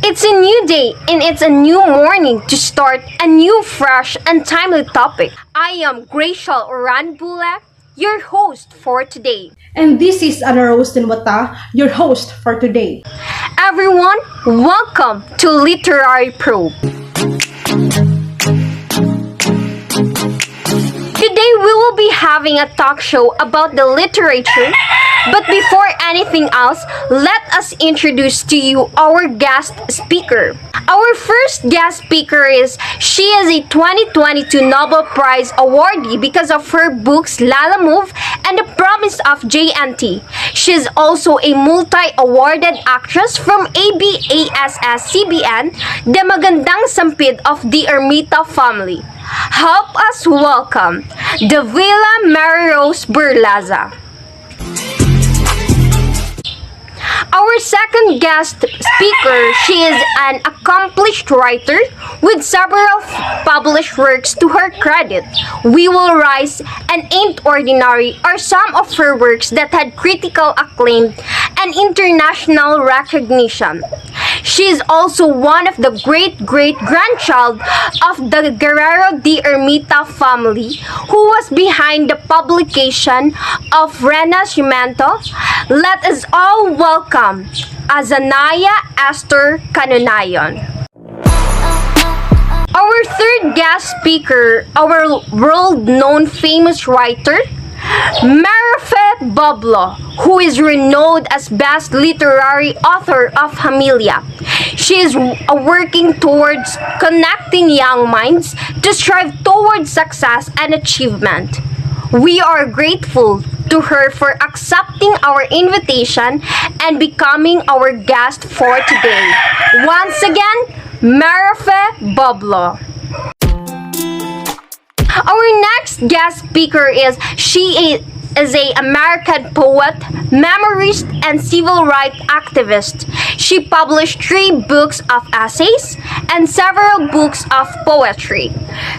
It's a new day and it's a new morning to start a new, fresh, and timely topic. I am Gracial Oranbula, your host for today. And this is Ana Rose Denwata, your host for today. Everyone, welcome to Literary Probe. Today we will be having a talk show about the literature, but before anything else, let us introduce to you our guest speaker. Our first guest speaker she is a 2022 Nobel Prize awardee because of her books Lala Move and The Promise of JNT. She is also a multi-awarded actress from ABS-CBN, the Magandang Sampid of the Ermita family. Help us welcome Davila Mary Rose Berlaza. Our second guest speaker, she is an accomplished writer with several published works to her credit. We Will Rise and Ain't Ordinary are some of her works that had critical acclaim and international recognition. She is also one of the great-great-grandchild of the Guerrero de Ermita family who was behind the publication of Renacimiento. Let us all welcome Azanaya Esther Canunayon. Our third guest speaker, our world-known famous writer, Marife Boblo, who is renowned as best literary author of Familia. She is working towards connecting young minds to strive towards success and achievement. We are grateful to her for accepting our invitation and becoming our guest for today. Once again, Marife Boblo. Our next guest speaker she is an American poet, memorist, and civil rights activist. She published 3 books of essays and several books of poetry.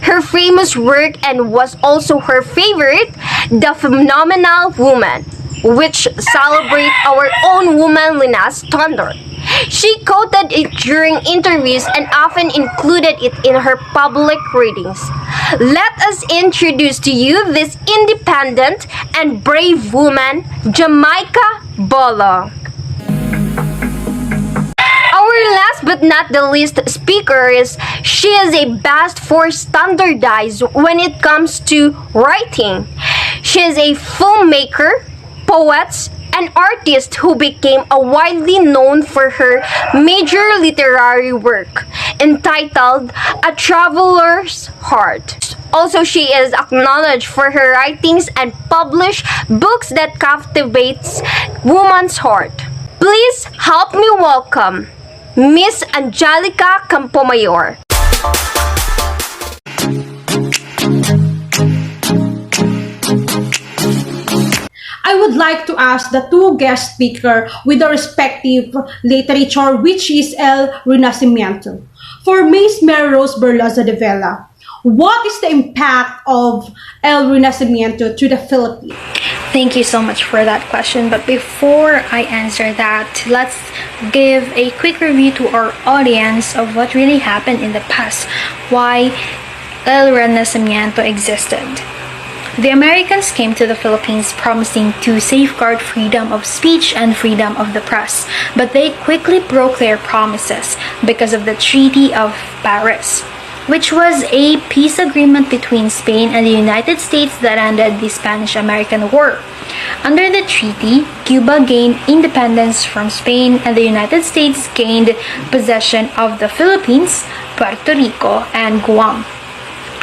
Her famous work and was also her favorite, The Phenomenal Woman, which celebrates our own womanliness standard. She quoted it during interviews and often included it in her public readings. Let us introduce to you this independent and brave woman, Jamaica Bolo. Our last but not the least speaker she is a best for standardized when it comes to writing. She is a filmmaker, poet, an artist who became widely known for her major literary work entitled A Traveler's Heart. Also, she is acknowledged for her writings and published books that captivates woman's heart. Please help me welcome Miss Angelica Campomayor. I would like to ask the 2 guest speakers with the respective literature, which is El Runassimiento. For Miss Mary Rose Berlaza de Vela, what is the impact of El Runassimiento to the Philippines? Thank you so much for that question. But before I answer that, let's give a quick review to our audience of what really happened in the past, why El Renacimiento existed. The Americans came to the Philippines promising to safeguard freedom of speech and freedom of the press, but they quickly broke their promises because of the Treaty of Paris, which was a peace agreement between Spain and the United States that ended the Spanish-American War. Under the treaty, Cuba gained independence from Spain and the United States gained possession of the Philippines, Puerto Rico, and Guam.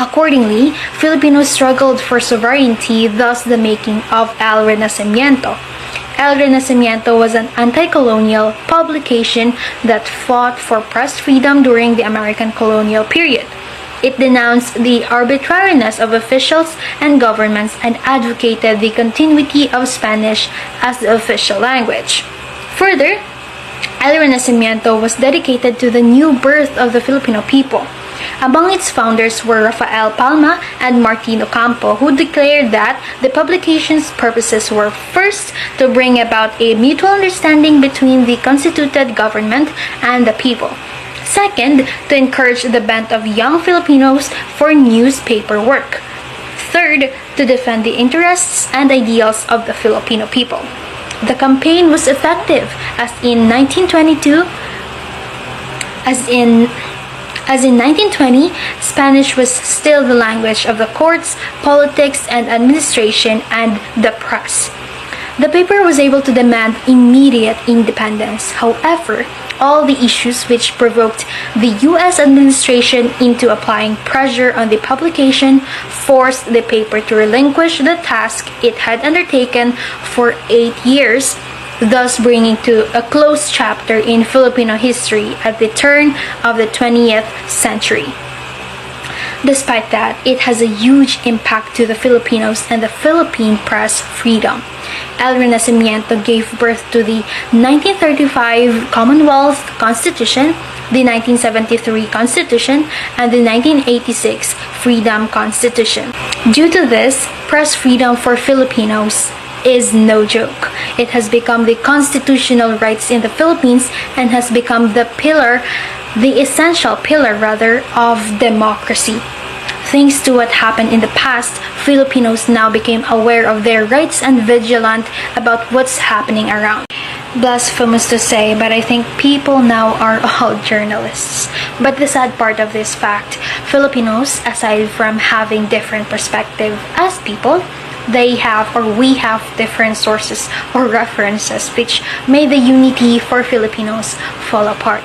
Accordingly, Filipinos struggled for sovereignty, thus the making of El Renacimiento. El Renacimiento was an anti-colonial publication that fought for press freedom during the American colonial period. It denounced the arbitrariness of officials and governments and advocated the continuity of Spanish as the official language. Further, El Renacimiento was dedicated to the new birth of the Filipino people. Among its founders were Rafael Palma and Martin Ocampo, who declared that the publication's purposes were first to bring about a mutual understanding between the constituted government and the people. Second, to encourage the bent of young Filipinos for newspaper work. Third, to defend the interests and ideals of the Filipino people. The campaign was effective, as in 1920, Spanish was still the language of the courts, politics and administration, and the press. The paper was able to demand immediate independence. However, all the issues which provoked the U.S. administration into applying pressure on the publication forced the paper to relinquish the task it had undertaken for 8 years, thus bringing to a closed chapter in Filipino history at the turn of the 20th century. Despite that, it has a huge impact to the Filipinos and the Philippine press freedom. El Renacimiento gave birth to the 1935 Commonwealth Constitution, the 1973 Constitution, and the 1986 Freedom Constitution. Due to this, press freedom for Filipinos is no joke. It has become the constitutional rights in the Philippines and has become the essential pillar of democracy. Thanks to what happened in the past, Filipinos now became aware of their rights and vigilant about what's happening around. Blasphemous to say, but I think people now are all journalists. But the sad part of this fact, Filipinos, aside from having different perspective as people, we have different sources or references which made the unity for Filipinos fall apart.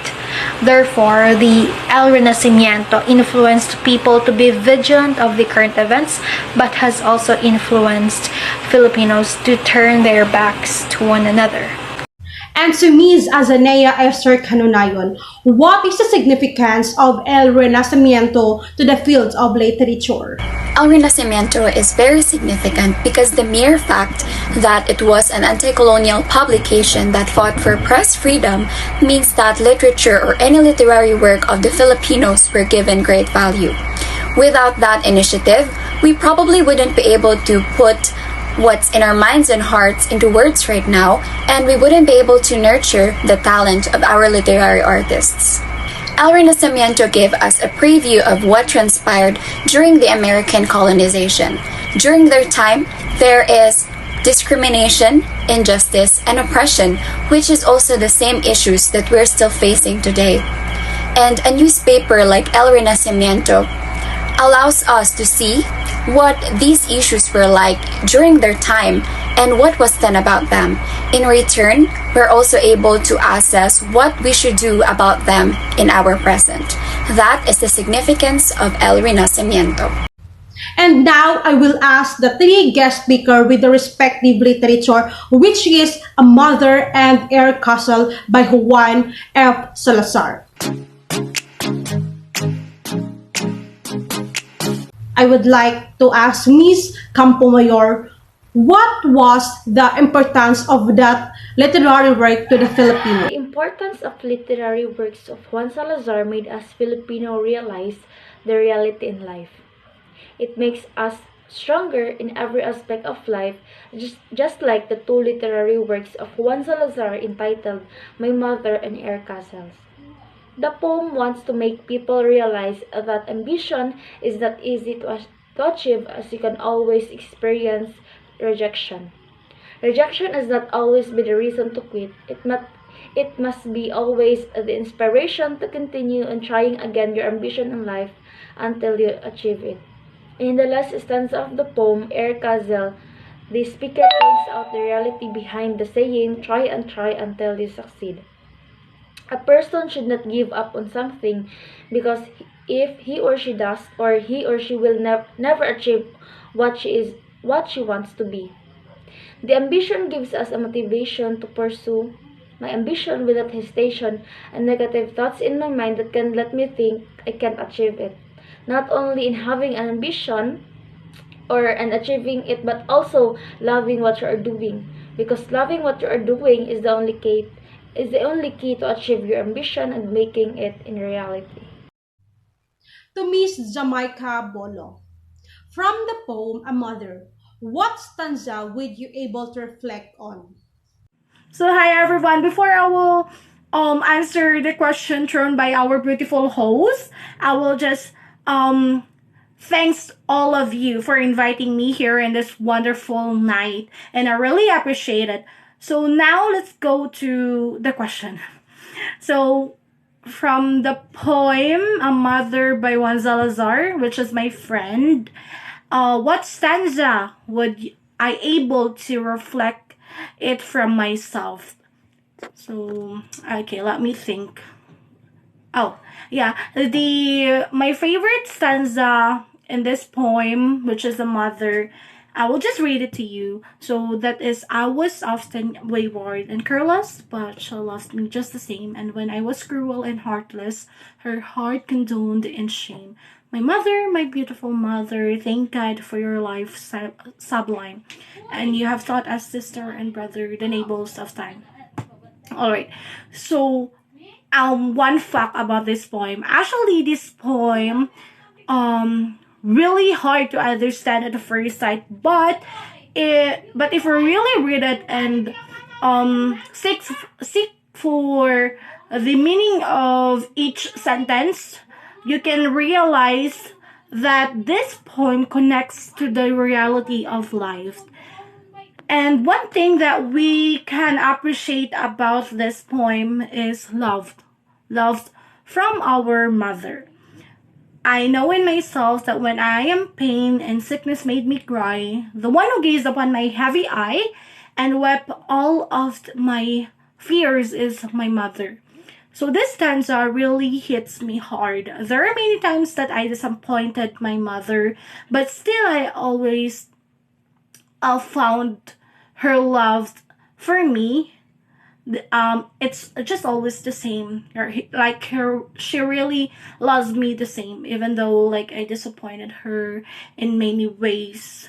Therefore, the El Renacimiento influenced people to be vigilant of the current events, but has also influenced Filipinos to turn their backs to one another. And to Ms. Azanea Esther Canunayon, what is the significance of El Renacimiento to the field of literature? El Renacimiento is very significant because the mere fact that it was an anti-colonial publication that fought for press freedom means that literature or any literary work of the Filipinos were given great value. Without that initiative, we probably wouldn't be able to put what's in our minds and hearts into words right now, and we wouldn't be able to nurture the talent of our literary artists. El Renacimiento gave us a preview of what transpired during the American colonization. During their time, there is discrimination, injustice, and oppression, which is also the same issues that we're still facing today. And a newspaper like El Renacimiento allows us to see what these issues were like during their time and what was done about them. In return, we're also able to assess what we should do about them in our present. That is the significance of El Renacimiento. And now I will ask the three guest speakers with the respective literature, which is A Mother and Air Castle by Juan F. Salazar. I would like to ask Ms. Campomayor, what was the importance of that literary work to the Filipino? The importance of literary works of Juan Salazar made us Filipino realize the reality in life. It makes us stronger in every aspect of life, just like the two literary works of Juan Salazar entitled My Mother and Air Castles. The poem wants to make people realize that ambition is not easy to achieve, as you can always experience rejection. Rejection has not always been the reason to quit. It must be always the inspiration to continue and trying again your ambition in life until you achieve it. In the last stanza of the poem, Air Castle, the speaker points out the reality behind the saying, try and try until you succeed. A person should not give up on something, because if he or she does, or he or she will never achieve what she wants to be. The ambition gives us a motivation to pursue my ambition without hesitation and negative thoughts in my mind that can let me think I can't achieve it. Not only in having an ambition and achieving it, but also loving what you are doing, because loving what you are doing is the only key to achieve your ambition and making it in reality. To Miss Jamaica Bolo. From the poem A Mother, what stanza would you able to reflect on? So hi everyone. Before I will answer the question thrown by our beautiful host, I will just thanks all of you for inviting me here in this wonderful night, and I really appreciate it. So now let's go to the question. So from the poem A Mother by Juan Salazar, which is my friend, what stanza would I able to reflect it from myself? So okay, let me think. Oh, yeah. The my favorite stanza in this poem, which is a mother, I will just read it to you. So that is, I was often wayward and careless, but she lost me just the same. And when I was cruel and heartless, her heart condoned in shame. My mother, my beautiful mother, thank God for your life sublime. And you have taught us sister and brother the neighbors of time. Alright, so one fact about this poem. Actually, this poem really hard to understand at the first sight, but if you really read it and seek for the meaning of each sentence, you can realize that this poem connects to the reality of life. And one thing that we can appreciate about this poem is love. Love from our mother. I know in myself that when I am pain and sickness made me cry, the one who gazed upon my heavy eye and wept all of my fears is my mother. So this stanza really hits me hard. There are many times that I disappointed my mother, but still I always found her love for me. It's just always the same. She really loves me the same, even though like I disappointed her in many ways.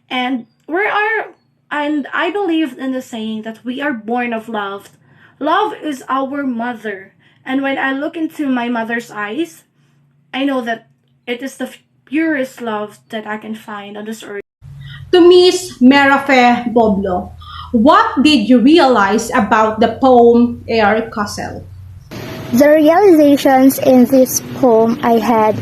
And I believe in the saying that we are born of love. Love is our mother. And when I look into my mother's eyes, I know that it is the purest love that I can find on this earth. To Miss Merafe Boblo, what did you realize about the poem Air Castle? The realizations in this poem I had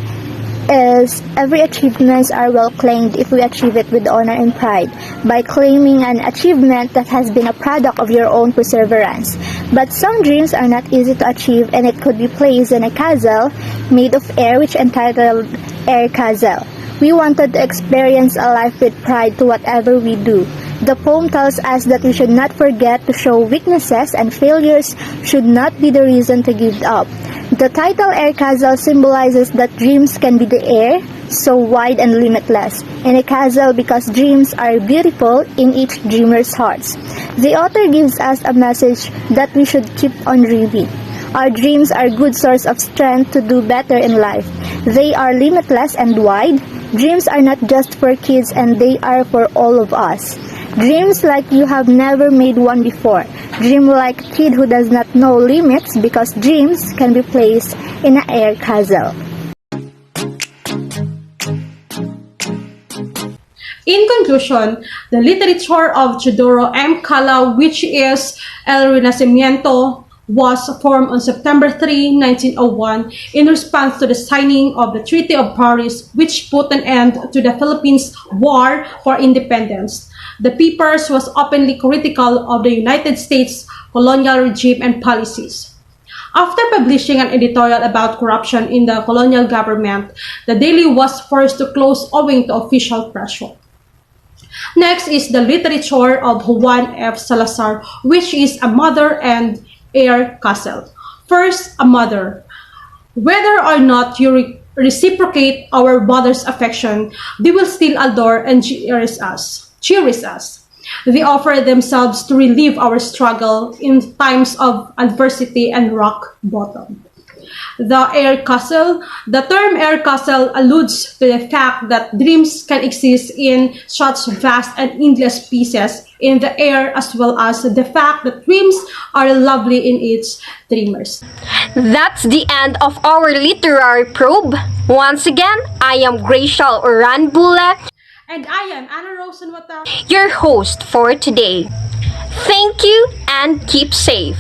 is every achievements are well claimed if we achieve it with honor and pride by claiming an achievement that has been a product of your own perseverance. But some dreams are not easy to achieve, and it could be placed in a castle made of air, which entitled Air Castle. We wanted to experience a life with pride to whatever we do. The poem tells us that we should not forget to show weaknesses, and failures should not be the reason to give up. The title Air Castle symbolizes that dreams can be the air, so wide and limitless, in a castle because dreams are beautiful in each dreamer's hearts. The author gives us a message that we should keep on dreaming. Our dreams are a good source of strength to do better in life. They are limitless and wide. Dreams are not just for kids, and they are for all of us. Dreams like you have never made one before. Dream like a kid who does not know limits, because dreams can be placed in an air castle. In conclusion, the literature of Teodoro M. Cala, which is El Renacimiento, was formed on September 3, 1901 in response to the signing of the Treaty of Paris, which put an end to the Philippines' war for independence. The papers was openly critical of the United States colonial regime and policies. After publishing an editorial about corruption in the colonial government, the daily was forced to close owing to official pressure. Next is the literature of Juan F. Salazar, which is A Mother and Air Castle. First, a mother. Whether or not you reciprocate our mother's affection, they will still adore and cherish us. They offer themselves to relieve our struggle in times of adversity and rock bottom. The air castle. The term air castle alludes to the fact that dreams can exist in such vast and endless pieces in the air, as well as the fact that dreams are lovely in its dreamers. That's the end of our literary probe. Once again, I am Gracial Oranbule, And I am Anna Rosenwata. your host for today. Thank you and keep safe.